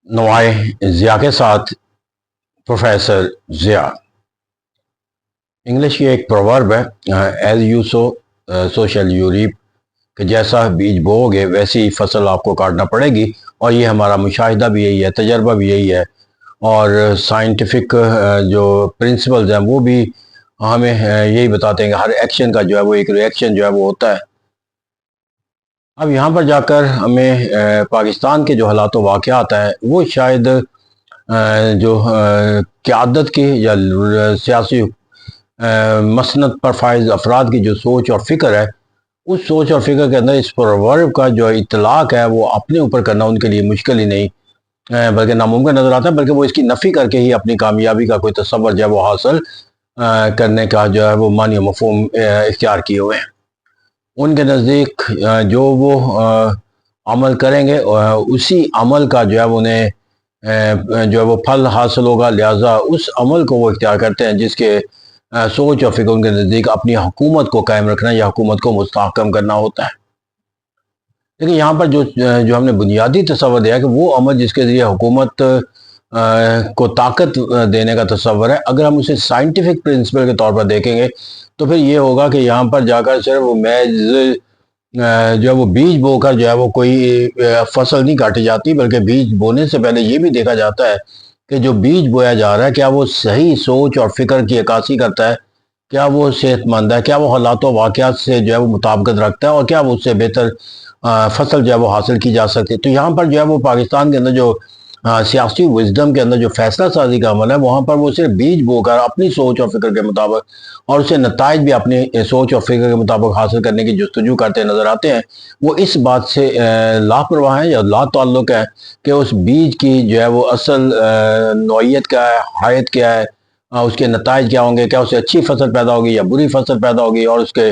نوائے ضیاء کے ساتھ professor Zia. English کی ایک پروورب ہے، as you sow shall you reap, کہ جیسا بیج بو گے ویسی فصل آپ کو کاٹنا پڑے گی، اور یہ ہمارا مشاہدہ بھی یہی ہے، تجربہ بھی یہی ہے، اور سائنٹیفک جو پرنسپلز ہیں وہ بھی ہمیں یہی بتاتے ہیں کہ ہر ایکشن کا جو ہے وہ ایک ریئیکشن جو ہے وہ ہوتا ہے۔ اب یہاں پر جا کر ہمیں پاکستان کے جو حالات و واقعات ہیں وہ شاید جو قیادت کی یا سیاسی مسند پر فائز افراد کی جو سوچ اور فکر ہے، اس سوچ اور فکر کے اندر اس پروورب کا جو اطلاق ہے وہ اپنے اوپر کرنا ان کے لیے مشکل ہی نہیں بلکہ ناممکن نظر آتا ہے، بلکہ وہ اس کی نفی کر کے ہی اپنی کامیابی کا کوئی تصور جو ہے وہ حاصل کرنے کا جو ہے وہ معنی و مفہوم اختیار کیے ہوئے ہیں۔ ان کے نزدیک جو وہ عمل کریں گے اسی عمل کا جو ہے انہیں جو ہے وہ پھل حاصل ہوگا، لہٰذا اس عمل کو وہ اختیار کرتے ہیں جس کے سوچ اور فکر ان کے نزدیک اپنی حکومت کو قائم رکھنا یا حکومت کو مستحکم کرنا ہوتا ہے۔ لیکن یہاں پر جو ہم نے بنیادی تصور دیا ہے کہ وہ عمل جس کے ذریعے حکومت کو طاقت دینے کا تصور ہے، اگر ہم اسے سائنٹیفک پرنسپل کے طور پر دیکھیں گے تو پھر یہ ہوگا کہ یہاں پر جا کر صرف محض جو ہے وہ بیج بو کر جو ہے وہ کوئی فصل نہیں کاٹی جاتی، بلکہ بیج بونے سے پہلے یہ بھی دیکھا جاتا ہے کہ جو بیج بویا جا رہا ہے کیا وہ صحیح سوچ اور فکر کی عکاسی کرتا ہے، کیا وہ صحت مند ہے، کیا وہ حالات و واقعات سے جو ہے وہ مطابقت رکھتا ہے، اور کیا وہ اس سے بہتر فصل جو ہے وہ حاصل کی جا سکتی ہے۔ تو یہاں پر جو ہے وہ پاکستان کے اندر جو سیاسی وزڈم کے اندر جو فیصلہ سازی کا عمل ہے، وہاں پر وہ صرف بیج بو کر اپنی سوچ اور فکر کے مطابق اور اسے نتائج بھی اپنی سوچ اور فکر کے مطابق حاصل کرنے کی جستجو کرتے نظر آتے ہیں، وہ اس بات سے لاپرواہ ہیں یا لا تعلق ہے کہ اس بیج کی جو ہے وہ اصل نوعیت کیا ہے، حیت کیا ہے، اس کے نتائج کیا ہوں گے، کیا اسے اچھی فصل پیدا ہوگی یا بری فصل پیدا ہوگی، اور اس کے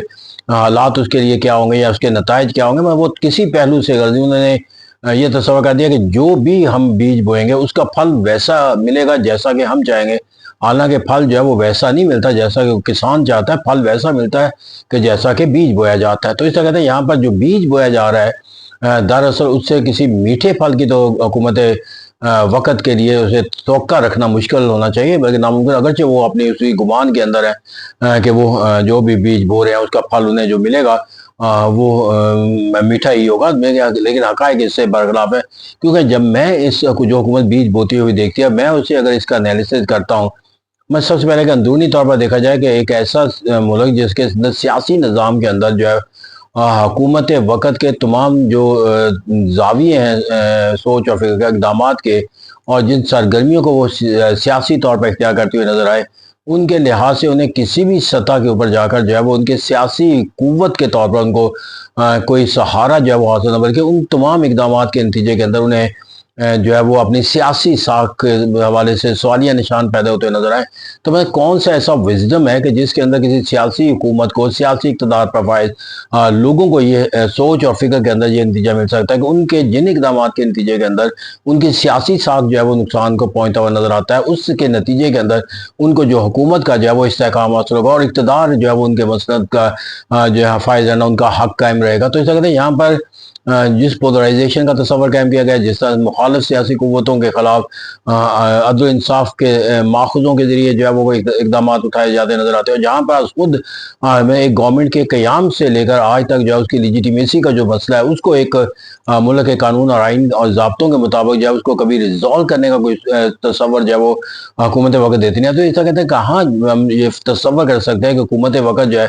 حالات اس کے لیے کیا ہوں گے یا اس کے نتائج کیا ہوں گے۔ وہ کسی پہلو سے غرضی انہوں نے یہ تصور کر دیا کہ جو بھی ہم بیج بوئیں گے اس کا پھل ویسا ملے گا جیسا کہ ہم چاہیں گے، حالانکہ پھل جو ہے وہ ویسا نہیں ملتا جیسا کہ کسان چاہتا ہے، پھل ویسا ملتا ہے کہ جیسا کہ بیج بویا جاتا ہے۔ تو اس طرح کہتے ہیں یہاں پر جو بیج بویا جا رہا ہے دراصل اس سے کسی میٹھے پھل کی تو حکومت وقت کے لیے اسے توقع رکھنا مشکل ہونا چاہیے، بلکہ ناممکن، اگرچہ وہ اپنی اسی گمان کے اندر ہے کہ وہ جو بھی بیج بو رہے ہیں اس کا پھل انہیں جو ملے گا وہ میٹھا ہی ہوگا، لیکن حقائق اس سے برخلاف ہے، کیونکہ جب میں اس جو حکومت بیج بوتی ہوئی دیکھتی ہے، میں اسے اگر اس کا انالیسس کرتا ہوں، میں سب سے پہلے کہ اندرونی طور پر دیکھا جائے کہ ایک ایسا ملک جس کے سیاسی نظام کے اندر جو ہے حکومت وقت کے تمام جو زاویے ہیں سوچ اور فکر کے اقدامات کے، اور جن سرگرمیوں کو وہ سیاسی طور پر اختیار کرتے ہوئے نظر آئے، ان کے لحاظ سے انہیں کسی بھی سطح کے اوپر جا کر جو ہے وہ ان کے سیاسی قوت کے طور پر ان کو کوئی سہارا جو ہے وہ حاصل نہ، بلکہ ان تمام اقدامات کے نتیجے کے اندر انہیں جو ہے وہ اپنی سیاسی ساکھ کے حوالے سے سوالیہ نشان پیدا ہوتے نظر آئے۔ تو میں کون سا ایسا وزڈم ہے کہ جس کے اندر کسی سیاسی حکومت کو، سیاسی اقتدار پر فائز لوگوں کو یہ سوچ اور فکر کے اندر یہ نتیجہ مل سکتا ہے کہ ان کے جن اقدامات کے نتیجے کے اندر ان کی سیاسی ساکھ جو ہے وہ نقصان کو پہنچتا ہوا نظر آتا ہے، اس کے نتیجے کے اندر ان کو جو حکومت کا جو ہے وہ استحکام حاصل ہوگا اور اقتدار جو ہے وہ ان کے مسند کا جو ہے فائز رہنا، ان کا حق قائم رہے گا۔ تو اس طرح کہتے ہیں یہاں پر جس پولرائزیشن کا تصور قائم کیا گیا، جس طرح مخالف سیاسی قوتوں کے خلاف عدل و انصاف کے ماخذوں کے ذریعے جو ہے وہ اقدامات اٹھائے جاتے نظر آتے ہیں، اور جہاں پر خود میں ایک گورنمنٹ کے قیام سے لے کر آج تک جو ہے اس کی لیجیٹیمیسی کا جو مسئلہ ہے اس کو ایک ملک کے قانون اور آئین اور ضابطوں کے مطابق جو ہے اس کو کبھی ریزالو کرنے کا کوئی تصور جو ہے وہ حکومت وقت دیتی نہیں ہے۔ تو اس طرح کہتے ہیں کہاں ہم یہ تصور کر سکتے ہیں کہ حکومت وقت جو ہے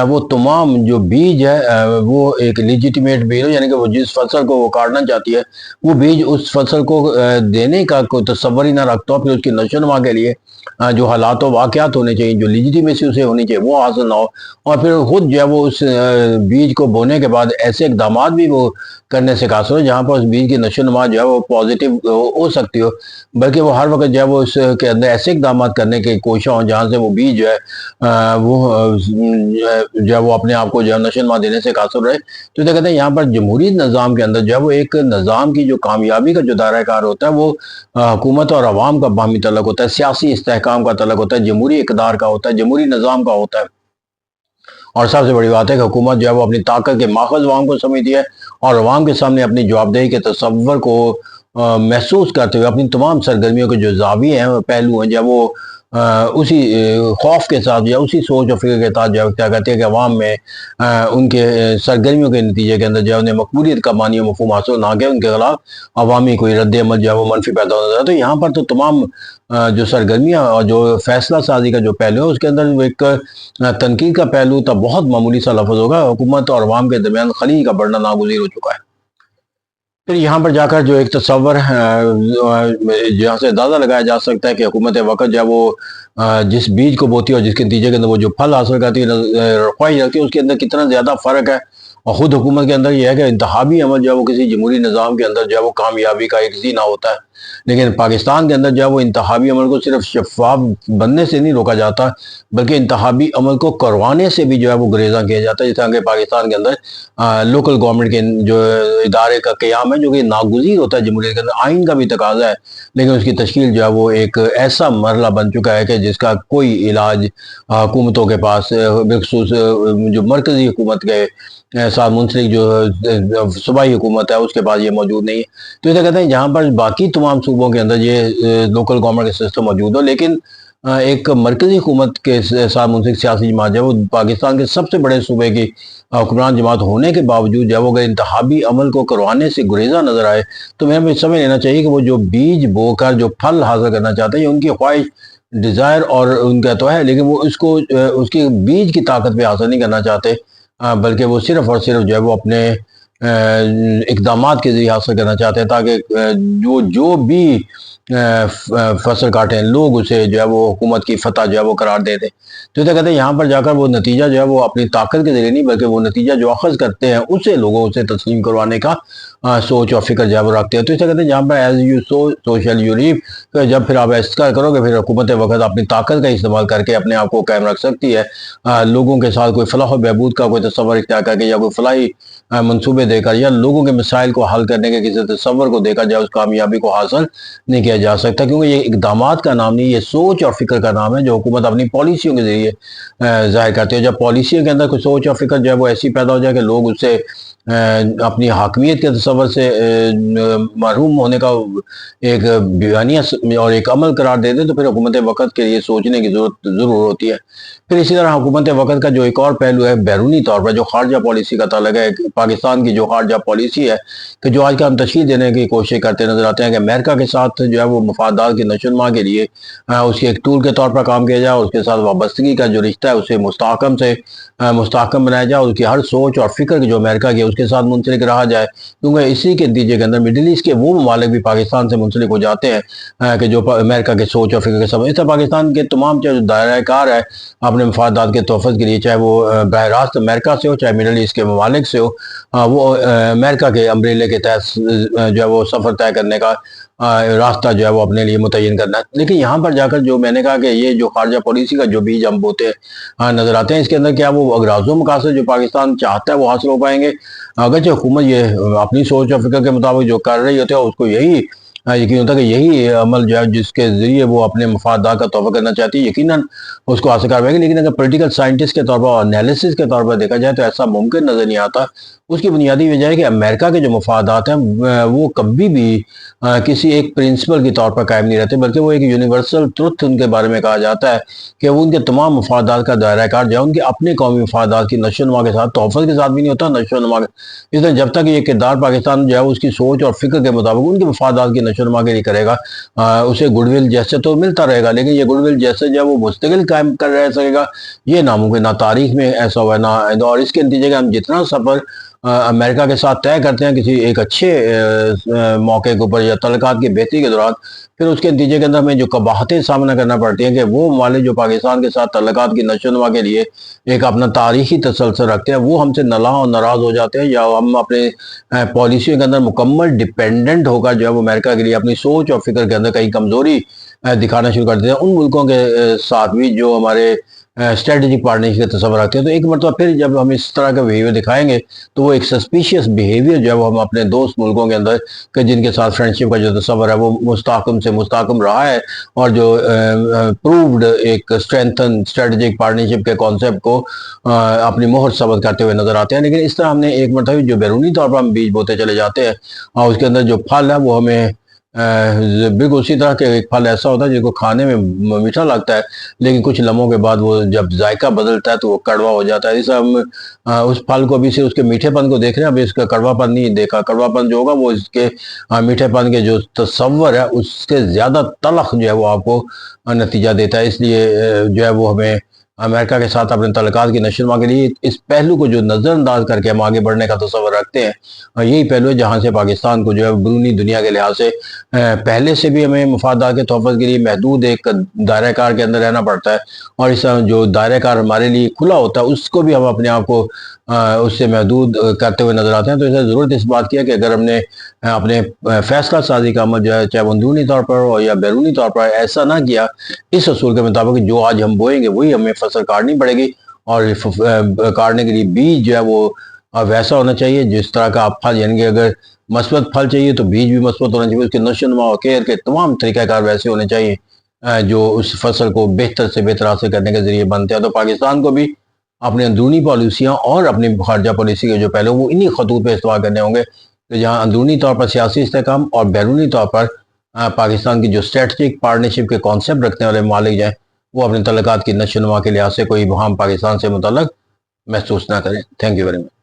وہ تمام جو بیج ہے وہ ایک لیجیٹیمیٹ بیج ہو، یعنی کہ وہ جس فصل کو وہ کاٹنا چاہتی ہے وہ بیج اس فصل کو دینے کا کوئی تصور ہی نہ رکھتا ہو، پھر اس کی نشو و نما کے لیے جو حالات و واقعات ہونے چاہیے، جو لیجیٹیمیسی اسے ہونی چاہیے وہ حاصل نہ ہو، اور پھر خود جو ہے وہ اس بیج کو بونے کے بعد ایسے اقدامات بھی وہ کرنے سے قاصر ہو جہاں پر اس بیج کی نشو و نما جو ہے وہ پازیٹیو ہو سکتی ہو، بلکہ وہ ہر وقت جو ہے وہ اس کے اندر ایسے اقدامات کرنے کی کوششیں ہوں جہاں سے وہ بیج جو ہے وہ جو ہے وہ اپنے آپ کو جو ہے نشو و نما دینے سے قاصر رہے۔ تو یہ کہتے ہیں یہاں پر جمہوری نظام کے اندر جو ہے وہ ایک نظام کی جو کامیابی کا جو دائرہ کار ہوتا ہے وہ حکومت اور عوام کا باہمی تعلق ہوتا ہے، سیاسی استحکام کا تعلق ہوتا ہے، جمہوری اقدار کا ہوتا ہے، جمہوری نظام کا ہوتا ہے، اور سب سے بڑی بات ہے کہ حکومت جو ہے وہ اپنی طاقت کے ماخذ عوام کو سمجھتی ہے اور عوام کے سامنے اپنی جوابدہی کے تصور کو محسوس کرتے ہوئے اپنی تمام سرگرمیوں کے جو زاویے ہیں پہلو ہیں جب وہ اسی خوف کے ساتھ یا اسی سوچ و فکر کے ساتھ جو کیا کہتے ہیں کہ عوام میں ان کے سرگرمیوں کے نتیجے کے اندر جو انہیں مقبولیت کا معنی و مفہوم حاصل نہ کہ ان کے خلاف عوامی کوئی رد عمل جو ہے وہ منفی پیدا ہوتا ہے. تو یہاں پر تو تمام جو سرگرمیاں اور جو فیصلہ سازی کا جو پہلو ہے اس کے اندر ایک تنقید کا پہلو تو بہت معمولی سا لفظ ہوگا. حکومت اور عوام کے درمیان خلیج کا بڑھنا ناگزیر ہو چکا ہے. پھر یہاں پر جا کر جو ایک تصور جہاں سے اندازہ لگایا جا سکتا ہے کہ حکومت وقت جو ہے وہ جس بیج کو بوتی ہے اور جس کے نتیجے کے اندر وہ جو پھل حاصل کرتی ہے رخوائی رکھتی ہے اس کے اندر کتنا زیادہ فرق ہے. اور خود حکومت کے اندر یہ ہے کہ انتخابی عمل جو ہے وہ کسی جمہوری نظام کے اندر جو ہے وہ کامیابی کا ایک زینہ ہوتا ہے. لیکن پاکستان کے اندر جو ہے وہ انتخابی عمل کو صرف شفاف بننے سے نہیں روکا جاتا بلکہ انتخابی عمل کو کروانے سے بھی جو ہے وہ گریزاں کیا جاتا ہے. جس طرح کہ پاکستان کے اندر لوکل گورنمنٹ کے جو ادارے کا قیام ہے جو کہ ناگزیر ہوتا ہے جمہوریت کے اندر, آئین کا بھی تقاضا ہے, لیکن اس کی تشکیل جو ہے وہ ایک ایسا مرحلہ بن چکا ہے کہ جس کا کوئی علاج حکومتوں کے پاس بالخصوص جو مرکزی حکومت کے ساتھ منسلک جو صوبائی حکومت ہے اس کے پاس یہ موجود نہیں ہے. تو اسے کہتے ہیں جہاں پر باقی تمام صوبوں کے اندر یہ لوکل گورنمنٹ کا سسٹم موجود ہو لیکن ایک مرکزی حکومت کے ساتھ منسلک سیاسی جماعت جو ہے وہ پاکستان کے سب سے بڑے صوبے کی حکمران جماعت ہونے کے باوجود جب وہ اگر انتخابی عمل کو کروانے سے گریزاں نظر آئے تو ہمیں سمجھ لینا چاہیے کہ وہ جو بیج بو کر جو پھل حاصل کرنا چاہتے ہیں یہ ان کی خواہش ڈیزائر اور ان کا تو ہے لیکن وہ اس کی بیج کی طاقت پہ حاصل نہیں کرنا چاہتے بلکہ وہ صرف اور صرف جو ہے وہ اپنے اقدامات کے ذریعے حاصل کرنا چاہتے ہیں تاکہ جو بھی فصل کاٹیں لوگ اسے جو ہے وہ حکومت کی فتح جو ہے وہ قرار دے دیں. تو اسے کہتے ہیں یہاں پر جا کر وہ نتیجہ جو ہے وہ اپنی طاقت کے ذریعے نہیں بلکہ وہ نتیجہ جو اخذ کرتے ہیں اسے لوگوں سے تسلیم کروانے کا سوچ اور فکر جو ہے وہ رکھتے ہیں. تو اسے کہتے ہیں جہاں پر ایز یو سوشل یوریپ جب پھر آپ ایسا کرو گے پھر حکومت وقت اپنی طاقت کا استعمال کر کے اپنے آپ کو قائم رکھ سکتی ہے لوگوں کے ساتھ کوئی فلاح و بہبود کا کوئی تصور اختیار کر کے یا کوئی فلاحی منصوبے دے کر یا لوگوں کے مسائل کو حل کرنے کے کسی تصور کو دے کر جائے اس کامیابی کو حاصل نہیں کیا جا سکتا کیونکہ یہ اقدامات کا نام نہیں یہ سوچ اور فکر کا نام ہے جو حکومت اپنی پالیسیوں کے ذریعے ظاہر کرتی ہے. جب پالیسیوں کے اندر کوئی سوچ اور فکر جو ہے وہ ایسی پیدا ہو جائے کہ لوگ اس سے اپنی حاکمیت کے تصور سے محروم ہونے کا ایک بیانیہ اور ایک عمل قرار دے دیں تو پھر حکومت وقت کے لیے سوچنے کی ضرورت ضرور ہوتی ہے. پھر اسی طرح حکومت وقت کا جو ایک اور پہلو ہے بیرونی طور پر جو خارجہ پالیسی کا تعلق ہے پاکستان کی جو خارجہ پالیسی ہے کہ جو آج کا ہم تشکیل دینے کی کوشش کرتے نظر آتے ہیں کہ امریکہ کے ساتھ جو ہے وہ مفادات کی نشو و نما کے لیے اس کے ایک ٹول کے طور پر کام کیا جائے اس کے ساتھ وابستگی کا جو رشتہ ہے اسے مستحکم بنایا جائے اس کی ہر سوچ اور فکر جو امریکہ کی اس کے ساتھ منسلک رہا جائے کیونکہ اسی کے نتیجے کے اندر مڈل ایسٹ کے وہ ممالک بھی پاکستان سے منسلک ہو جاتے ہیں کہ جو امریکہ کے سوچ اور فکر کے ساتھ. اس طرح پاکستان کے تمام جو دائرہ کار ہے اپنے مفادات کے تحفظ کے لیے چاہے وہ براہ راست امریکہ سے ہو چاہے مڈل ایسٹ کے ممالک سے ہو وہ امریکہ کے امبریلے کے تحت جو ہے وہ سفر طے کرنے کا راستہ جو ہے وہ اپنے لیے متعین کرنا ہے. لیکن یہاں پر جا کر جو میں نے کہا کہ یہ جو خارجہ پالیسی کا جو بیج ہم بوتے نظر آتے ہیں اس کے اندر کیا وہ اغراض و مقاصد جو پاکستان چاہتا ہے وہ حاصل ہو پائیں گے اگرچہ حکومت یہ اپنی سوچ اور فکر کے مطابق جو کر رہی ہوتی ہے اس کو یہی یقین ہوتا ہے کہ یہی عمل جو ہے جس کے ذریعے وہ اپنے مفادات کا تحفظ کرنا چاہتی ہے یقیناً اس کو حاصل کر پائے گی. لیکن اگر پولیٹیکل سائنٹسٹ کے طور پر اور انالیسس کے طور پر دیکھا جائے تو ایسا ممکن نظر نہیں آتا. اس کی بنیادی وجہ ہے کہ امریکہ کے جو مفادات ہیں وہ کبھی بھی کسی ایک پرنسپل کے طور پر قائم نہیں رہتے بلکہ وہ ایک یونیورسل ٹروتھ ان کے بارے میں کہا جاتا ہے کہ وہ ان کے تمام مفادات کا دائرہ کار جو ہے ان کے اپنے قومی مفادات کی نشو و نما کے ساتھ تحفظ کے ساتھ بھی نہیں ہوتا نشو و نما کے. اس لیے جب تک یہ کردار پاکستان جو ہے اس کی سوچ اور فکر کے مطابق ان کے مفادات کی نشو و نما کے لیے کرے گا اسے گڈ ول جیسے تو ملتا رہے گا لیکن یہ گڈ ول جیسے جو ہے وہ مستقل قائم کر رہ سکے گا یہ ناممکن. نہ تاریخ میں ایسا ہوا ہے نہ اور اس کے نتیجے کا ہم جتنا سفر امریکہ کے ساتھ طے کرتے ہیں کسی ایک اچھے موقع کے اوپر یا تعلقات کی بہتری کے دوران پھر اس کے نتیجے کے اندر ہمیں جو قباحتیں سامنا کرنا پڑتی ہیں کہ وہ ممالک جو پاکستان کے ساتھ تعلقات کی نشو و نما کے لیے ایک اپنا تاریخی تسلسل رکھتے ہیں وہ ہم سے نالاں اور ناراض ہو جاتے ہیں یا ہم اپنے پالیسیوں کے اندر مکمل ڈیپینڈنٹ ہو کر جو ہے وہ امریکہ کے لیے اپنی سوچ اور فکر کے اندر کہیں کمزوری دکھانا شروع کر دیتے ہیں ان ملکوں کے ساتھ بھی جو ہمارے اسٹریٹجک پارٹنرشپ کے تصور رکھتے ہیں. تو ایک مرتبہ پھر جب ہم اس طرح کا بیہیویئر دکھائیں گے تو وہ ایک سسپیشیس بیہیویئر جو ہے وہ ہم اپنے دوست ملکوں کے اندر کہ جن کے ساتھ فرینڈشپ کا جو تصور ہے وہ مستحکم رہا ہے اور جو پرووڈ ایک اسٹرینتھن اسٹریٹجک پارٹنرشپ کے کانسیپٹ کو اپنی مہر ثبت کرتے ہوئے نظر آتے ہیں. لیکن اس طرح ہم نے ایک مرتبہ جو بیرونی طور پر ہم بیج بوتے چلے جاتے ہیں اور اس کے اندر جو پھل ہے وہ ہمیں بالکل اسی طرح کے ایک پھل ایسا ہوتا ہے جس کو کھانے میں میٹھا لگتا ہے، لیکن کچھ لمحوں کے بعد وہ جب ذائقہ بدلتا ہے تو وہ کڑوا ہو جاتا ہے۔ اس ہم اس پھل کو ابھی سے اس کے میٹھے پن کو دیکھ رہے ہیں، ابھی اس کا کڑوا پن نہیں دیکھا۔ کڑوا پن جو ہوگا وہ اس کے میٹھے پن کے جو تصور ہے اس سے زیادہ تلخ جو ہے وہ آپ کو نتیجہ دیتا ہے۔ اس لیے جو ہے وہ ہمیں امریکہ کے ساتھ اپنے تعلقات کی نشوونما کے لیے اس پہلو کو جو نظر انداز کر کے ہم آگے بڑھنے کا تصور رکھتے ہیں، یہی پہلو ہے جہاں سے پاکستان کو جو ہے بیرونی دنیا کے لحاظ سے پہلے سے بھی ہمیں مفادات کے تحفظ کے لیے محدود ایک دائرہ کار کے اندر رہنا پڑتا ہے، اور اس جو دائرہ کار ہمارے لیے کھلا ہوتا ہے اس کو بھی ہم اپنے آپ کو اس سے محدود کرتے ہوئے نظر آتے ہیں۔ تو اسے ضرورت اس بات کی ہے کہ اگر ہم نے اپنے فیصلہ سازی کا عمل جو ہے چاہے وہ اندرونی طور پر ہو یا بیرونی طور پر ایسا نہ کیا، اس اصول کے مطابق جو آج ہم بوئیں گے وہی ہمیں فصل کاٹنی پڑے گی، اور کاٹنے کے لیے بیج جو ہے وہ ویسا ہونا چاہیے جس طرح کا آپ پھل، یعنی کہ اگر مثبت پھل چاہیے تو بیج بھی مثبت ہونا چاہیے، اس کے نشو و نما اور کیئر کے تمام طریقہ کار ویسے ہونے چاہیے جو اس فصل کو بہتر سے بہتر حاصل کرنے کے ذریعے بنتے ہیں۔ تو پاکستان کو بھی اپنی اندرونی پالیسیاں اور اپنی خارجہ پالیسی کے جو پہلو وہ انہی خطوط پہ استوار کرنے ہوں گے کہ جہاں اندرونی طور پر سیاسی استحکام اور بیرونی طور پر پاکستان کی جو اسٹریٹجک پارٹنرشپ کے کانسیپٹ رکھنے والے ممالک جائیں وہ اپنے تعلقات کی نشو و نما کے لحاظ سے کوئی ابہام پاکستان سے متعلق محسوس نہ کریں۔ Thank you very much.